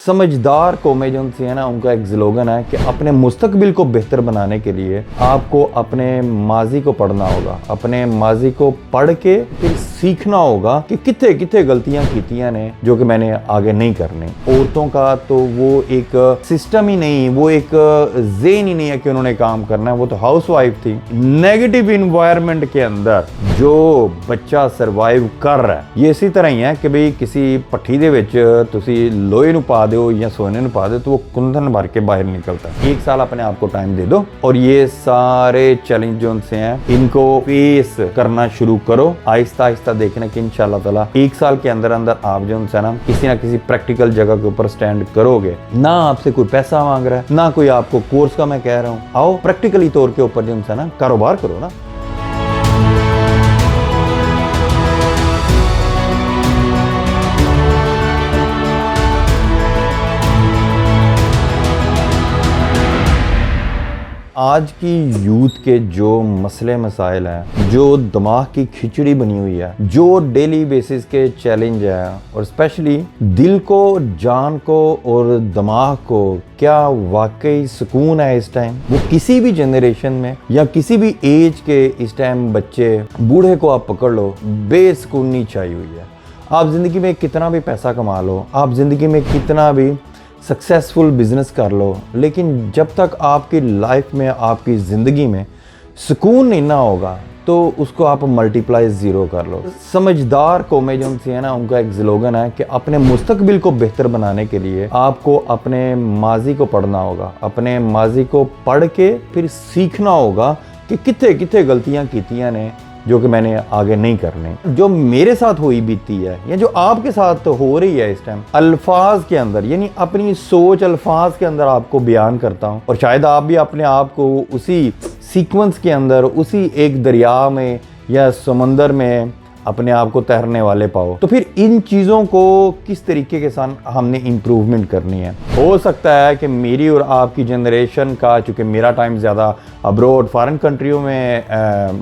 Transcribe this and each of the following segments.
समझदार कौमें जो सी है ना, उनका एक स्लोगन है कि अपने मुस्तकबिल को बेहतर बनाने के लिए आपको अपने माजी को पढ़ना होगा, अपने माजी को पढ़ के फिर सीखना होगा कि कितने कितने गलतियां कीतियां ने जो कि मैंने आगे नहीं करनी। औरतों का तो वो एक सिस्टम ही नहीं, वो एक ज़ेन ही नहीं है कि उन्होंने काम करना है। वो तो हाउस वाइफ थी। नेगेटिव इन्वायरमेंट के अंदर जो बच्चा सर्वाइव कर रहा है, ये इसी तरह ही है कि भाई किसी पट्ठी दे विच तुसी लोहे नूं पा दो या सोने नूं पा दो तो वो कुंदन भर के बाहर निकलता है। एक साल अपने आप को टाइम दे दो और ये सारे चैलेंज जो से हैं इनको फेस करना शुरू करो। आहिस्ता आहिस्ता देखने की इंशाल्लाह ताला एक साल के अंदर अंदर आप जो है ना किसी प्रैक्टिकल जगह के ऊपर स्टैंड करोगे। ना आपसे कोई पैसा मांग रहा है, ना कोई आपको कोर्स का मैं कह रहा हूँ। आओ प्रैक्टिकली तौर के ऊपर जो है ना कारोबार करो ना। आज की यूथ के जो मसले मसाइल हैं, जो दिमाग की खिचड़ी बनी हुई है, जो डेली बेसिस के चैलेंज है और स्पेशली दिल को, जान को और दिमाग को क्या वाकई सुकून है इस टाइम, वो किसी भी जनरेशन में या किसी भी एज के इस टाइम बच्चे बूढ़े को आप पकड़ लो, बेसुकूनी छाई हुई है। आप ज़िंदगी में कितना भी पैसा कमा लो, आप ज़िंदगी में कितना भी सक्सेसफुल बिजनेस कर लो, लेकिन जब तक आपकी लाइफ में, आपकी ज़िंदगी में सुकून नहीं ना होगा तो उसको आप मल्टीप्लाई ज़ीरो कर लो। समझदार कौमें जो सी है ना, उनका एक स्लोगन है कि अपने मुस्तकबिल को बेहतर बनाने के लिए आपको अपने माजी को पढ़ना होगा, अपने माजी को पढ़ के फिर सीखना होगा कि कितने कितने गलतियाँ कीतियाँ ने जो कि मैंने आगे नहीं करने। जो मेरे साथ हुई बीती है या जो आपके साथ हो रही है इस टाइम, अल्फाज के अंदर यानी अपनी सोच अल्फाज के अंदर आपको बयान करता हूँ और शायद आप भी अपने आप को उसी सीक्वेंस के अंदर, उसी एक दरिया में या समंदर में अपने आप को तैरने वाले पाओ। तो फिर इन चीज़ों को किस तरीके के साथ हमने इम्प्रूवमेंट करनी है। हो सकता है कि मेरी और आपकी जनरेशन का, चूँकि मेरा टाइम ज़्यादा अब्रोड फॉरेन कंट्रियों में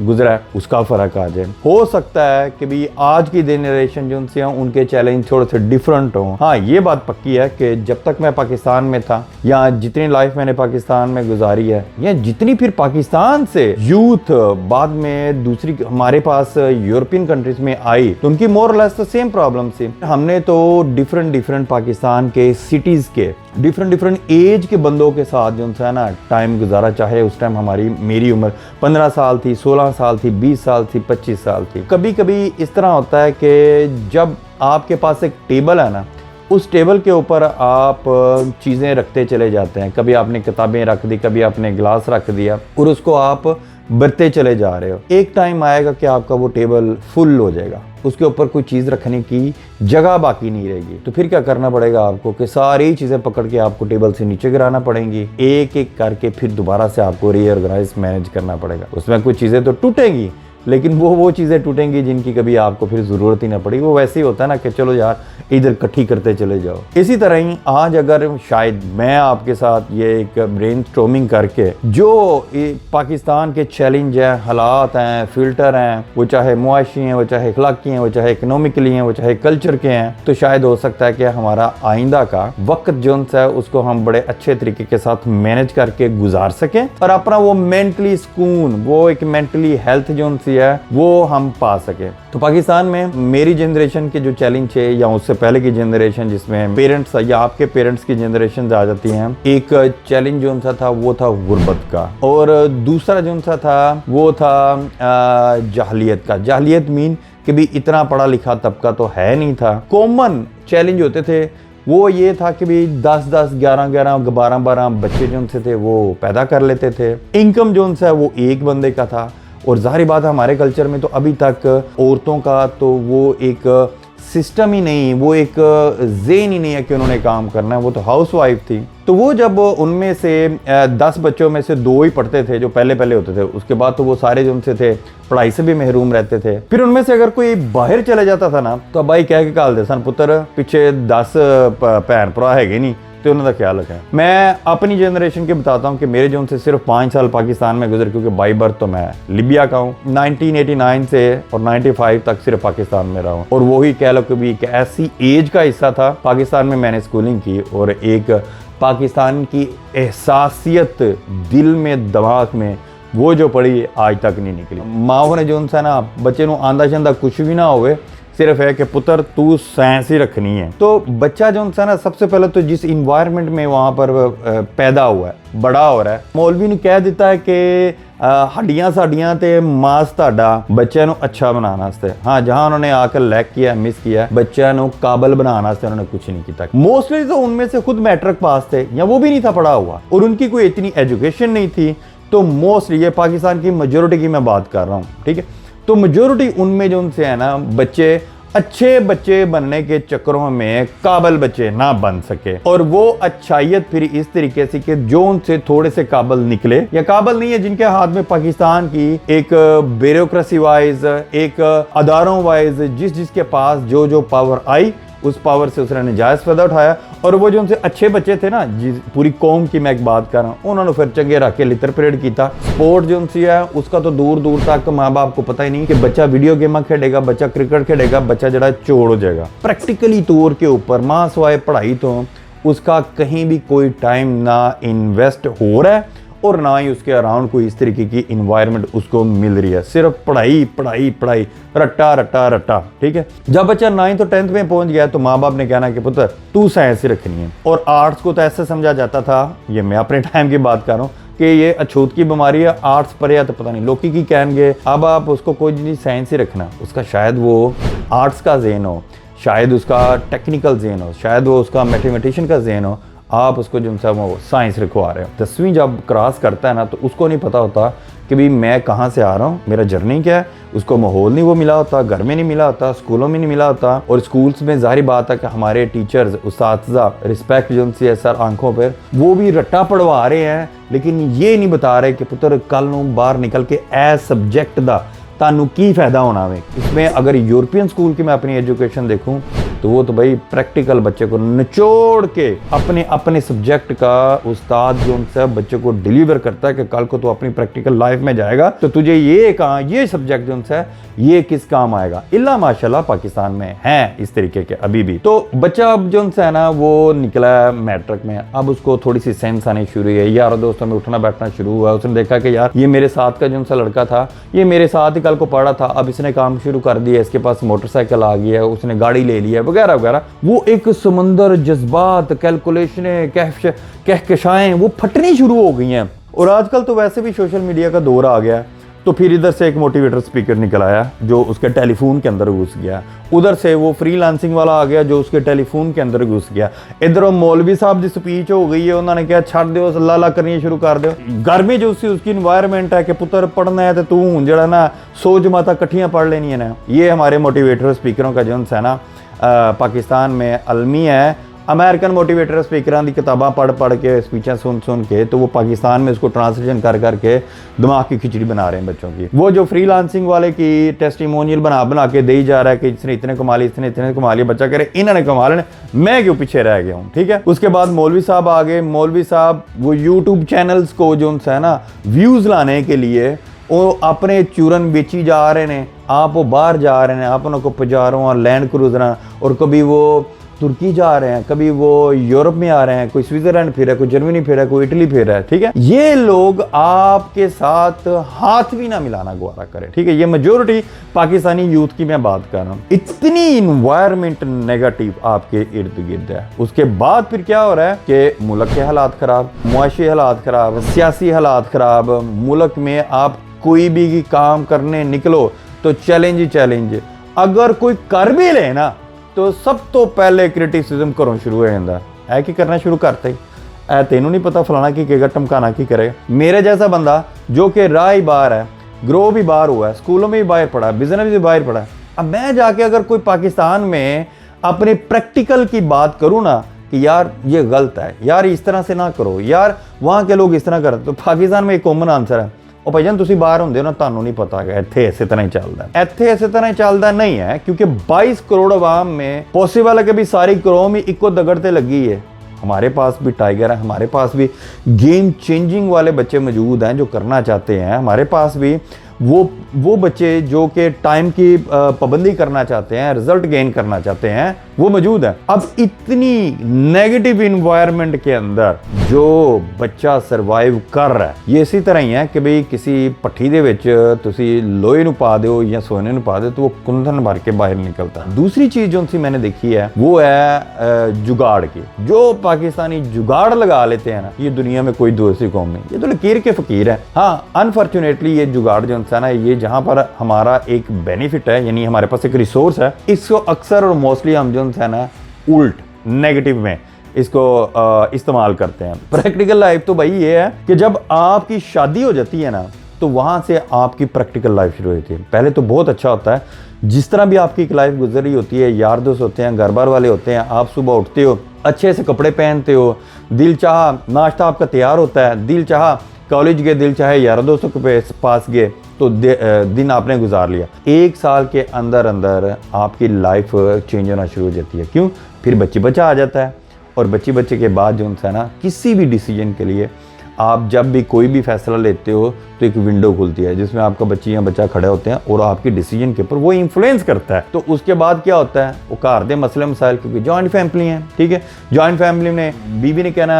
गुजरा है, उसका फ़र्क आ जाए। हो सकता है कि भी आज की जनरेशन जो उनसे उनके चैलेंज थोड़े से डिफरेंट हों। हाँ, ये बात पक्की है कि जब तक मैं पाकिस्तान में था या जितनी लाइफ मैंने पाकिस्तान में गुजारी है या जितनी फिर पाकिस्तान से यूथ बाद में दूसरी हमारे पास यूरोपियन कंट्रीज में आई तो उनकी मोर लेस तो सेम प्रॉब्लम थी। हमने तो डिफरेंट पाकिस्तान के सिटीज के डिफरेंट एज के बंदों के साथ जो है ना टाइम गुजारा। चाहे उस टाइम मेरी उम्र 15 साल थी, 16 साल थी, 20 साल थी, 25 साल थी। कभी कभी इस तरह होता है कि जब आपके पास एक टेबल है ना, उस टेबल के ऊपर आप चीज़ें रखते चले जाते हैं। कभी आपने किताबें रख दी, कभी आपने गिलास रख दिया और उसको आप बढ़ते चले जा रहे हो। एक टाइम आएगा कि आपका वो टेबल फुल हो जाएगा, उसके ऊपर कोई चीज़ रखने की जगह बाकी नहीं रहेगी। तो फिर क्या करना पड़ेगा आपको कि सारी चीज़ें पकड़ के आपको टेबल से नीचे गिराना पड़ेंगी, एक एक करके फिर दोबारा से आपको रीऑर्गेनाइज मैनेज करना पड़ेगा। उसमें कुछ चीज़ें तो टूटेंगी, लेकिन वो चीज़ें टूटेंगी जिनकी कभी आपको फिर ज़रूरत ही ना पड़ी। वो वैसे ही होता है ना कि चलो यार इधर इकट्ठी करते चले जाओ। इसी तरह ही आज अगर शायद मैं आपके साथ ये एक ब्रेनस्टॉर्मिंग करके जो पाकिस्तान के चैलेंज हैं, हालात हैं, फ़िल्टर हैं, वो चाहे मुआशी हैं, वो चाहे अखलाकी हैं, वो चाहे इकनॉमिकली हैं, वो चाहे कल्चर के हैं, तो शायद हो सकता है कि हमारा आइंदा का वक्त जो है उसको हम बड़े अच्छे तरीके के साथ मैनेज करके गुजार सकें और अपना वो मेंटली सुकून, वो एक मेंटली हेल्थ जो है वो हम पा सके। तो पाकिस्तान में मेरी जनरेशन के जो चैलेंज है या उससे पहले की जनरेशन जिसमें पेरेंट्स या आपके पेरेंट्स की जनरेशन आ जाती हैं, एक चैलेंज जो सा था वो था गुर्बत का और दूसरा जो सा था वो था जाहलियत का। जाहलियत मीन कि भी इतना पढ़ा लिखा तबका तो है नहीं था। कॉमन चैलेंज होते थे वो ये था कि भी 10-10, 11-11, 12-12 बच्चे जो से थे वो पैदा कर लेते थे। इनकम जो है वो एक बंदे का था और ज़ाहिर बात है हमारे कल्चर में तो अभी तक औरतों का तो वो एक सिस्टम ही नहीं, वो एक ज़ेन ही नहीं है कि उन्होंने काम करना है। वो तो हाउस वाइफ थी। तो वो जब उनमें से 10 बच्चों में से 2 ही पढ़ते थे जो पहले होते थे, उसके बाद तो वो सारे जो उनसे थे पढ़ाई से भी महरूम रहते थे। फिर उनमें से अगर कोई बाहर चले जाता था ना तो भाई कह के काल दे सन पुत्र पिछे 10 भैन भरा है नहीं तो उन्होंने ख्याल रखा है। मैं अपनी जनरेशन के बताता हूँ कि मेरे जो उनसे सिर्फ 5 साल पाकिस्तान में गुजरे, क्योंकि बाई बर्थ तो मैं लीबिया का हूँ। 1989 से और 95 तक सिर्फ पाकिस्तान में रहा हूँ, और वही कह लो कि भी एक ऐसी एज का हिस्सा था पाकिस्तान में मैंने स्कूलिंग की, और एक पाकिस्तान की एहसासियत दिल में दिमाग में वो जो पड़ी आज तक नहीं निकली। माओ ने जो उनसे ना बच्चे नूं आंदा शंदा कुछ भी ना होवे, सिर्फ है कि पुत्र तू साइंस ही रखनी है। तो बच्चा जो उनसे ना सबसे पहले तो जिस इन्वायरमेंट में वहाँ पर पैदा हुआ है, बड़ा हो रहा है, मौलवी ने कह दिता है कि हड्डियां साडियां ते मास ताड़ा बच्चे नूं अच्छा बनाने वास्ते। हाँ, जहां उन्होंने आकर लैक किया, मिस किया, बच्चे नूं काबिल बनाने वास्ते उन्होंने कुछ नहीं किया। मोस्टली तो उनमें से खुद मैट्रिक पास थे या वो भी नहीं था पढ़ा हुआ, और उनकी कोई इतनी एजुकेशन नहीं थी। तो मोस्टली ये पाकिस्तान की मेजोरिटी की मैं बात कर रहा हूँ, ठीक है। तो मेजोरिटी उनमें जो उनसे है ना बच्चे अच्छे बच्चे बनने के चक्करों में काबिल बच्चे ना बन सके, और वो अच्छाइयत फिर इस तरीके से कि जो उनसे थोड़े से काबिल निकले या काबिल नहीं है, जिनके हाथ में पाकिस्तान की एक ब्यूरोक्रेसी वाइज, एक अदारों वाइज जिसके पास जो पावर आई, उस पावर से उसने नजायज़ फायदा उठाया। और वो जो उनसे अच्छे बच्चे थे ना, पूरी कौम की मैं एक बात कर रहा हूँ, उन्होंने फिर चंगे रख के लितर परेड किया। स्पोर्ट जो उनसे है उसका तो दूर दूर तक माँ बाप को पता ही नहीं कि बच्चा वीडियो गेम खेलेगा, बच्चा क्रिकेट खेलेगा, बच्चा जरा चोर हो जाएगा। प्रैक्टिकली तौर के ऊपर माँ सवाए पढ़ाई तो उसका कहीं भी कोई टाइम ना इन्वेस्ट हो रहा है, और ना ही उसके अराउंड कोई इस तरीके की इन्वायरमेंट उसको मिल रही है। सिर्फ पढ़ाई पढ़ाई पढ़ाई, रट्टा रट्टा रट्टा, ठीक है। जब बच्चा 9th और 10th में पहुंच गया तो माँ बाप ने कहना कि पुत्र तू साइंस ही रखनी है। और आर्ट्स को तो ऐसे समझा जाता था, ये मैं अपने टाइम की बात कर रहा हूँ, कि ये अछूत की बीमारी है, आर्ट्स पर या तो पता नहीं लोग की कहेंगे, अब आप उसको कोई नहीं साइंस ही रखना। उसका शायद वो आर्ट्स का ज़हन हो, शायद उसका टेक्निकल ज़हन हो, शायद वो उसका मैथमेटिशियन का ज़हन हो, आप उसको जो है वो साइंस रखवा रहे हो। 10वीं जब क्रॉस करता है ना तो उसको नहीं पता होता कि भाई मैं कहाँ से आ रहा हूँ, मेरा जर्नी क्या है। उसको माहौल नहीं वो मिला होता, घर में नहीं मिला होता, स्कूलों में नहीं मिला होता। और स्कूल्स में जाहिर बात है कि हमारे टीचर्स, उस्ताद रिस्पेक्ट जो उनसे है सर आंखों पर, वो भी रट्टा पढ़वा रहे हैं, लेकिन ये नहीं बता रहे कि पुत्र कल नूं बाहर निकल के ए सब्जेक्ट दा तानू की फायदा होना है इसमें। अगर यूरोपियन स्कूल की मैं अपनी एजुकेशन देखूं तो वो तो भाई प्रैक्टिकल बच्चे को निचोड़ के अपने अपने सब्जेक्ट का उस्ताद जो उनसे बच्चे को डिलीवर करता है कि कल को तो अपनी प्रैक्टिकल लाइफ में जाएगा तो तुझे ये सब्जेक्ट जो उनसे ये किस काम आएगा। इल्ला माशाल्लाह पाकिस्तान में है इस तरीके के अभी भी। तो बच्चा अब जो उनसे है ना वो निकला है मैट्रिक में, अब उसको थोड़ी सी सेंस आनी शुरू हुई है, यारों दोस्तों में उठना बैठना शुरू हुआ। उसने देखा कि यार ये मेरे साथ का जो उनसा लड़का था ये मेरे साथ ही कल को पढ़ा था, अब इसने काम शुरू कर दिया, इसके पास मोटरसाइकिल आ गई है, उसने गाड़ी ले लिया वगैरह वगैरह। वो एक समंदर जज्बात, कैलकुलेशनें, कहकशाएं वो फटनी शुरू हो गई हैं। और आजकल तो वैसे भी सोशल मीडिया का दौर आ गया, तो फिर इधर से एक मोटिवेटर स्पीकर निकल आया जो उसके टेलीफोन के अंदर घुस गया, उधर से वो फ्रीलांसिंग वाला आ गया जो उसके टेलीफोन के अंदर घुस गया, इधर मौलवी साहब की स्पीच हो गई है, उन्होंने कहा छड़ दो अल्लाह करनी शुरू कर दो। घर में जो उसकी इन्वायरमेंट है कि पुत्र पढ़ना है तो तू हूँ जरा ना 100 जमाता कट्ठियाँ पढ़ लेनी है ना। ये हमारे मोटिवेटर स्पीकरों का जो है ना पाकिस्तान में अलमी है। अमेरिकन मोटिवेटर स्पीकर की किताबा पढ़ के स्पीचें सुन के तो वो पाकिस्तान में उसको ट्रांसलेशन कर के दिमाग की खिचड़ी बना रहे हैं बच्चों की। वो जो फ्रीलांसिंग वाले की टेस्टिमोनियल बना के दे ही जा रहा है कि इसने इतने कमा लिए, इसने इतने कमा लिए, बच्चा कह रहे इन्होंने कमा लेने, मैं क्यों पीछे रह गया हूँ। ठीक है, उसके बाद मौलवी साहब आ गए। मौलवी साहब वो यूट्यूब चैनल्स को जो है ना व्यूज़ लाने के लिए वो अपने चूरन बेची जा रहे हैं, आप वो बाहर जा रहे हैं, आप उनको पजारों और लैंड क्रूजर, और कभी वो तुर्की जा रहे हैं, कभी वो यूरोप में आ रहे हैं, कोई स्विट्जरलैंड फिर है, कोई जर्मनी फिर है, कोई इटली फिर है। ठीक है, ये लोग आपके साथ हाथ भी ना मिलाना गवारा करें। ठीक है, ये मेजोरिटी पाकिस्तानी यूथ की मैं बात कर रहा हूँ। इतनी इन्वायरमेंट नेगेटिव आपके इर्द गिर्द है। उसके बाद फिर क्या हो रहा है कि मुल्क के हालात खराब, मुआशी हालात खराब, सियासी हालात खराब। मुल्क में आप कोई भी काम करने निकलो तो चैलेंज ही चैलेंज। अगर कोई कर भी ले ना तो सब तो पहले क्रिटिसिज्म करो शुरू हो जाता है कि करना शुरू करते ही तेनों नहीं पता फलाना की कहेगा, टमकाना की करेगा। मेरे जैसा बंदा जो कि राह ही बाहर है, ग्रो भी बाहर हुआ है, स्कूलों में भी बाहर पढ़ा है, बिजनेस भी बाहर पढ़ा है, अब मैं जाके अगर कोई पाकिस्तान में अपने प्रैक्टिकल की बात करूँ ना कि यार ये गलत है, यार इस तरह से ना करो, यार वहाँ के लोग इस तरह करते, तो पाकिस्तान में एक कॉमन आंसर है, ਉਹ ਭਾਈਜਾਨ ਤੁਸੀਂ ਬਾਹਰ ਹੁੰਦੇ ਹੋ ਨਾ ਤੁਹਾਨੂੰ नहीं पता है ਇੱਥੇ ਇਸੇ तरह ही ਚੱਲਦਾ है। ਇੱਥੇ ਇਸੇ तरह ही ਚੱਲਦਾ नहीं है क्योंकि 22 करोड़ आवाम में पॉसिबल है कि भी सारी कौम ही इक्को दगड़ ते लगी है। हमारे पास भी टाइगर है, हमारे पास भी गेम चेंजिंग वाले बच्चे मौजूद हैं जो करना चाहते हैं। हमारे पास भी वो बच्चे जो कि टाइम की पाबंदी करना चाहते हैं, रिजल्ट गेन करना चाहते हैं, वो मौजूद है। अब इतनी नेगेटिव इन्वायरमेंट के अंदर जो बच्चा सर्वाइव कर रहा है, ये इसी तरह ही है कि भाई किसी पट्ठी दे विच तुसी लोहे नूं पा दिओ या सोने नूं पा दिओ तो वो कुंदन भर के बाहर निकलता है। दूसरी चीज जो सी मैंने देखी है वो है जुगाड़ की। जो पाकिस्तानी जुगाड़ लगा लेते हैं ना, ये दुनिया में कोई दूसरी कौम नहीं, ये तो लकीर के फकीर है। हाँ, अनफॉर्चुनेटली ये जुगाड़ जो है ना, ये जहां पर हमारा एक बेनिफिट है, यानी हमारे पास एक रिसोर्स है, इसको अक्सर और मोस्टली हम जो है ना उल्ट नेगेटिव में इसको इस्तेमाल करते हैं। प्रैक्टिकल लाइफ तो भाई ये है कि जब आपकी शादी हो जाती है ना, तो वहां से आपकी प्रैक्टिकल लाइफ शुरू होती है। पहले तो बहुत अच्छा होता है, जिस तरह भी आपकी एक लाइफ गुजर रही होती है, यार दोस्त होते हैं, घर बार वाले होते हैं, आप सुबह उठते हो, अच्छे से कपड़े पहनते हो, दिल चाहा नाश्ता आपका तैयार होता है, दिल चाहा कॉलेज गए, दिल चाहे यार दोस्तों के पास गए, तो दिन आपने गुजार लिया। 1 साल के अंदर अंदर आपकी लाइफ चेंज होना शुरू हो जाती है। क्यों? फिर बच्चा आ जाता है, और बच्चे के बाद जो है ना, किसी भी डिसीजन के लिए आप जब भी कोई भी फैसला लेते हो तो एक विंडो खुलती है जिसमें आपका बच्ची या बच्चा खड़े होते हैं और आपकी डिसीजन के ऊपर वो इन्फ्लुएंस करता है। तो उसके बाद क्या होता है, वो घर दे मसले मसाइल, क्योंकि जॉइंट फैमिली है, ठीक है, जॉइंट फैमिली में बीवी ने कहना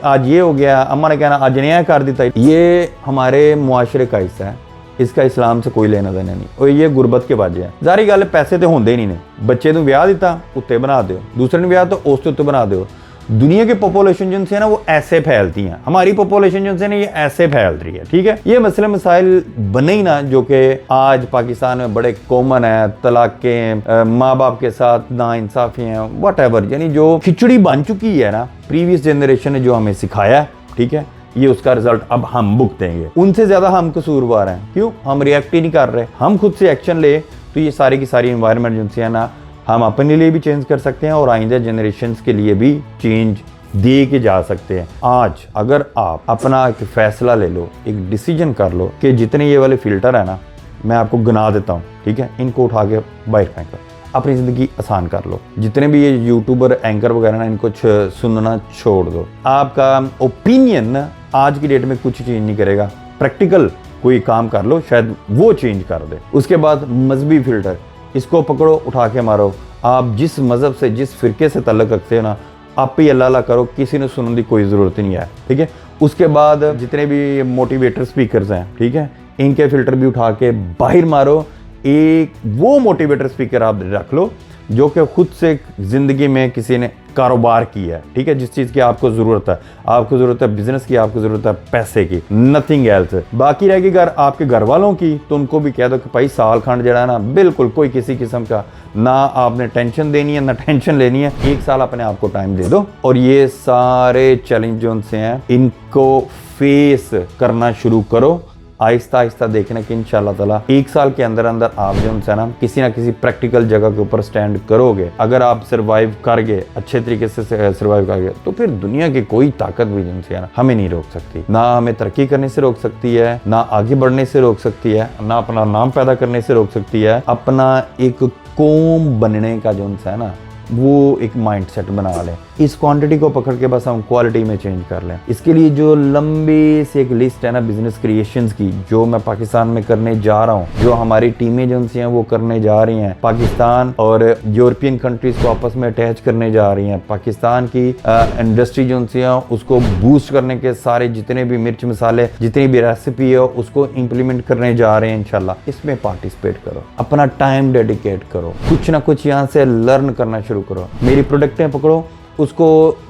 आज ये हो गया, अम्मा ने कहना आज न्याय कर देता है। ये हमारे मुआशरे का हिस्सा है, इसका इस्लाम से कोई लेना देना नहीं, और ये गुरबत के बाजे हैं। जारी गल पैसे तो होंगे ही नहीं, बच्चे नूं ब्याह दिता उत्ते बना दो, दूसरे ने ब्याह तो उस उत्ते बना दो। दुनिया की पॉपुलेशन जो है ना वो ऐसे फैलती हैं, हमारी पॉपुलेशन जो है ना ये ऐसे फैल रही है, ठीक है। ये मसले मसाइल बने ही ना जो कि आज पाकिस्तान में बड़े कॉमन है, तलाक़ें, माँ बाप के साथ नाइंसाफियाँ, व्हाटएवर, यानी जो खिचड़ी बन चुकी है ना प्रीवियस जनरेशन ने जो हमें सिखाया है, ठीक है, ये उसका रिजल्ट अब हम भुगतेंगे। उनसे ज्यादा हम कसूरवार हैं। क्यों? हम रिएक्ट ही नहीं कर रहे। हम खुद से एक्शन ले तो ये सारी की सारी इन्वायरमेंट जो है ना, हम अपने लिए भी चेंज कर सकते हैं और आइंदा जनरेशन्स के लिए भी चेंज दे के जा सकते हैं। आज अगर आप अपना एक फैसला ले लो, एक डिसीजन कर लो कि जितने ये वाले फिल्टर है ना, मैं आपको गिना देता हूँ, ठीक है, इनको उठा के बाहर फेंको, अपनी ज़िंदगी आसान कर लो। जितने भी ये यूट्यूबर एंकर वगैरह ना, इनको सुनना छोड़ दो। आपका ओपिनियन आज की डेट में कुछ चेंज नहीं करेगा। प्रैक्टिकल कोई काम कर लो, शायद वो चेंज कर दे। उसके बाद मजहबी फिल्टर, इसको पकड़ो, उठा के मारो। आप जिस मज़हब से, जिस फ़िरके से तल्लुक़ रखते हो ना, आप ही अल्लाह करो, किसी ने सुनने की कोई ज़रूरत नहीं है, ठीक है। उसके बाद जितने भी मोटिवेटर स्पीकर्स हैं, ठीक है, इनके फ़िल्टर भी उठा के बाहर मारो। एक वो मोटिवेटर स्पीकर आप रख लो जो कि खुद से ज़िंदगी में किसी ने कारोबार किया है, ठीक है, जिस चीज़ की आपको ज़रूरत है। आपको ज़रूरत है बिजनेस की, आपको ज़रूरत है पैसे की, नथिंग एल्स। बाकी रहेगी घर आपके घर वालों की, तो उनको भी कह दो कि भाई साल खंड जड़ा है ना, बिल्कुल कोई किसी किस्म का ना आपने टेंशन देनी है ना टेंशन लेनी है। 1 साल अपने आप को टाइम दे दो और ये सारे चैलेंज जो उनसे हैं इनको फेस करना शुरू करो। आहिस्ता आहिस्ता देखना कि इंशाल्लाह ताला 1 साल के अंदर अंदर आप जो है ना किसी ना किसी प्रैक्टिकल जगह के ऊपर स्टैंड करोगे। अगर आप सर्वाइव कर गए, अच्छे तरीके से सर्वाइव कर गए, तो फिर दुनिया की कोई ताकत भी जिनसे है ना हमें नहीं रोक सकती। ना हमें तरक्की करने से रोक सकती है, ना आगे बढ़ने से रोक सकती है, ना अपना नाम पैदा करने से रोक सकती है। अपना एक कौम बनने का जो है ना वो एक माइंडसेट बना लें। इस क्वांटिटी को पकड़ के बस हम क्वालिटी में चेंज कर लें। इसके लिए जो लंबी सी एक लिस्ट है ना बिजनेस क्रिएशंस की, जो मैं पाकिस्तान में करने जा रहा हूँ, जो हमारी टीमें जो हैं वो करने जा रही हैं, पाकिस्तान और यूरोपियन कंट्रीज को आपस में अटैच करने जा रही हैं, पाकिस्तान की इंडस्ट्री जो है उसको बूस्ट करने के सारे जितने भी मिर्च मसाले, जितनी भी रेसिपी है उसको इम्प्लीमेंट करने जा रहे हैं इंशाल्लाह। इसमें पार्टिसिपेट करो, अपना टाइम डेडिकेट करो, कुछ ना कुछ यहाँ से लर्न करना शुरू करो। मेरी प्रोडक्टें पकड़ो, उसको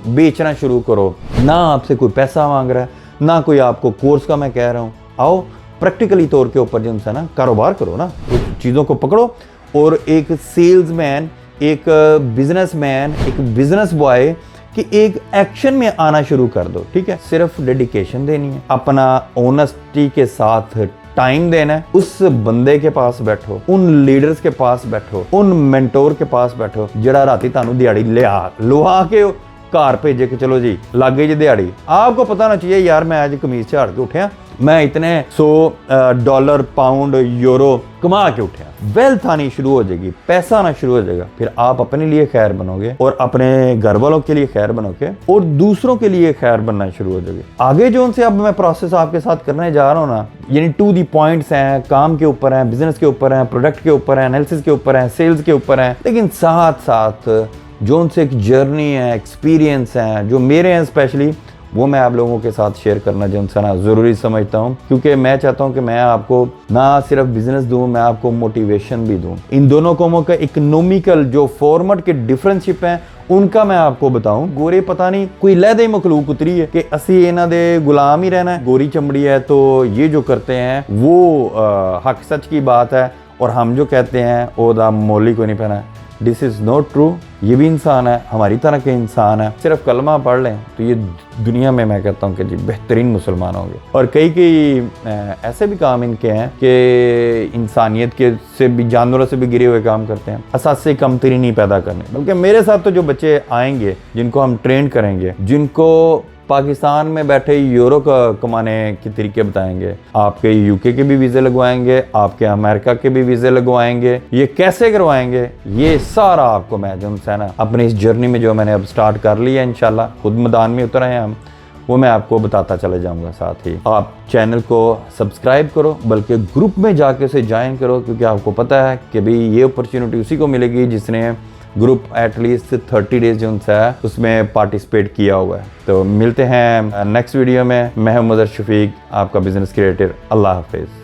बेचना शुरू करो। ना आपसे कोई पैसा मांग रहा है, ना कोई आपको कोर्स का मैं कह रहा हूँ। आओ प्रैक्टिकली तौर के ऊपर जो है ना कारोबार करो ना, उस चीज़ों को पकड़ो और एक सेल्समैन, एक बिजनेसमैन, एक बिजनेस बॉय कि एक एक्शन में आना शुरू कर दो, ठीक है। सिर्फ डेडिकेशन देनी है, अपना ऑनेस्टी के साथ टाइम देना है। उस बंदे के पास बैठो, उन लीडर्स के पास बैठो, उन मेंटोर के पास बैठो जड़ा राती तानू दिहाड़ी लुहा के घर भेजे कि चलो जी लग गई जी दिहाड़ी। आपको पता होना चाहिए यार मैं आज कमीज झाड़ के उठा मैं इतने $100 पाउंड यूरो कमा के उठा। वेल्थ आनी शुरू हो जाएगी, पैसा आना शुरू हो जाएगा, फिर आप अपने लिए खैर बनोगे और अपने घर वालों के लिए खैर बनोगे और दूसरों के लिए खैर बनना शुरू हो जाएगी। आगे जो उनसे अब मैं प्रोसेस आपके साथ करने जा रहा हूँ ना, यानी टू दी पॉइंट्स हैं, काम के ऊपर हैं, बिजनेस के ऊपर हैं, प्रोडक्ट के ऊपर हैं, एनालिसिस के ऊपर हैं, सेल्स के ऊपर हैं, लेकिन साथ साथ जो उनसे एक जर्नी है, एक्सपीरियंस है जो मेरे हैं स्पेशली, वो मैं आप लोगों के साथ शेयर करना जो उनसे ना ज़रूरी समझता हूँ, क्योंकि मैं चाहता हूँ कि मैं आपको ना सिर्फ बिजनेस दूँ, मैं आपको मोटिवेशन भी दूँ। इन दोनों कौमों का इकोनॉमिकल जो फॉर्मेट के डिफरेंसशिप हैं उनका मैं आपको बताऊं। गोरे पता नहीं कोई लहदे मखलूक उतरी है कि असी इन्हां दे गुलाम ही रहना है, गोरी चमड़ी है तो ये जो करते हैं वो हक सच की बात है, और हम जो कहते हैं ओदा मोली को नहीं पहना है। This is not true. ये भी इंसान है, हमारी तरह के इंसान है। सिर्फ कलमा पढ़ लें तो ये दुनिया में मैं कहता हूँ कि जी बेहतरीन मुसलमान होंगे। और कई ऐसे भी काम इनके हैं कि इंसानियत के से भी, जानवरों से भी गिरे हुए काम करते हैं, असासे कमतरी नहीं पैदा करने। बल्कि मेरे साथ तो जो बच्चे आएंगे जिनको हम ट्रेन करेंगे, जिनको पाकिस्तान में बैठे यूरो का कमाने के तरीके बताएंगे, आपके यूके के भी वीज़े लगवाएंगे, आपके अमेरिका के भी वीज़े लगवाएंगे, ये कैसे करवाएंगे, ये सारा आपको मैं जो है ना अपनी इस जर्नी में जो मैंने अब स्टार्ट कर लिया, इंशाल्लाह खुद मैदान में उतर आए हम, वो मैं आपको बताता चले जाऊंगा। साथ ही आप चैनल को सब्सक्राइब करो, बल्कि ग्रुप में जाके उसे ज्वाइन करो, क्योंकि आपको पता है कि भाई ये अपॉर्चुनिटी उसी को मिलेगी जिसने ग्रुप एटलीस्ट 30 डेज जो है उसमें पार्टिसिपेट किया हुआ है। तो मिलते हैं नेक्स्ट वीडियो में। मैं हूं मुज़र शफीक, आपका बिजनेस क्रिएटर। अल्लाह हाफिज़।